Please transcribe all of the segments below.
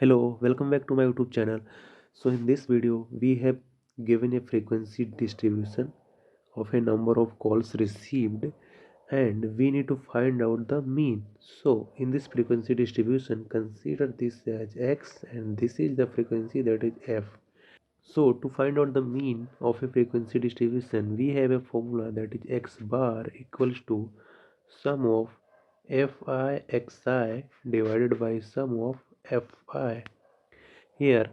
Hello, welcome back to my YouTube channel. So in this video we have given a frequency distribution of a number of calls received and we need to find out the mean. So in this frequency distribution, consider this as x and this is the frequency, that is f. So to find out the mean of a frequency distribution, we have a formula, that is x bar equals to sum of fi xi divided by sum of fi. Here,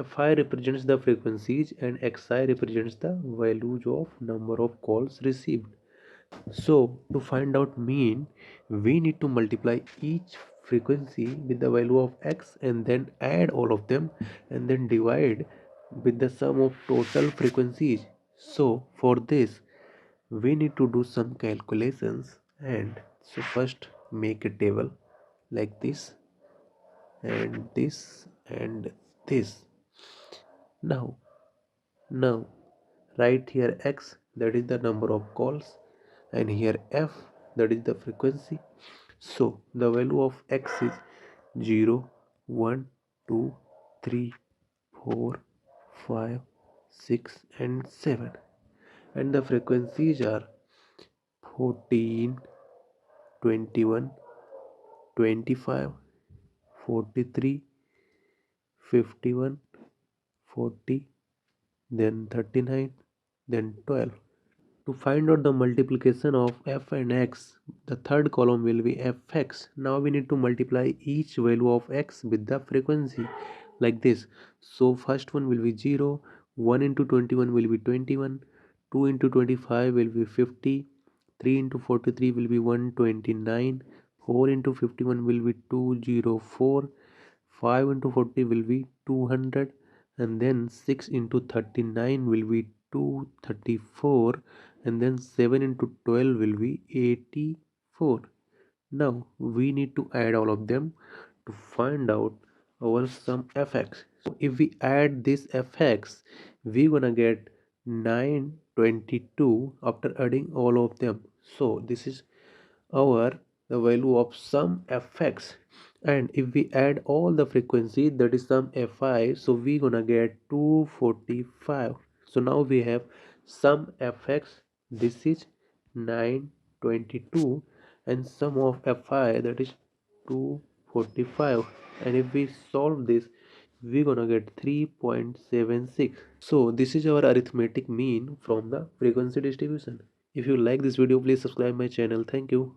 Fi represents the frequencies and Xi represents the values of number of calls received. So, to find out mean, we need to multiply each frequency with the value of X and then add all of them and then divide with the sum of total frequencies. So, for this, we need to do some calculations, and so first make a table like this and this and this. Now write here x, that is the number of calls, and here f, that is the frequency. So the value of x is 0, 1, 2, 3, 4, 5, 6 and 7, and the frequencies are 14, 21, 25, 43, 51, 40, then 39, then 12. To find out the multiplication of f and x, the third column will be fx. Now we need to multiply each value of x with the frequency like this. So first one will be 0, 1 into 21 will be 21, 2 into 25 will be 50, 3 into 43 will be 129, 4 into 51 will be 204, 5 into 40 will be 200, and then 6 into 39 will be 234, and then 7 into 12 will be 84. Now we need to add all of them to find out our sum fx. So if we add this fx, we gonna get 922 after adding all of them. So this is our the value of sum fx, and if we add all the frequency, that is sum fi, so we gonna get 245. So now we have sum fx, this is 922, and sum of fi, that is 245, and if we solve this, we're gonna get 3.76. So this is our arithmetic mean from the frequency distribution. If you like this video, please subscribe my channel. Thank you.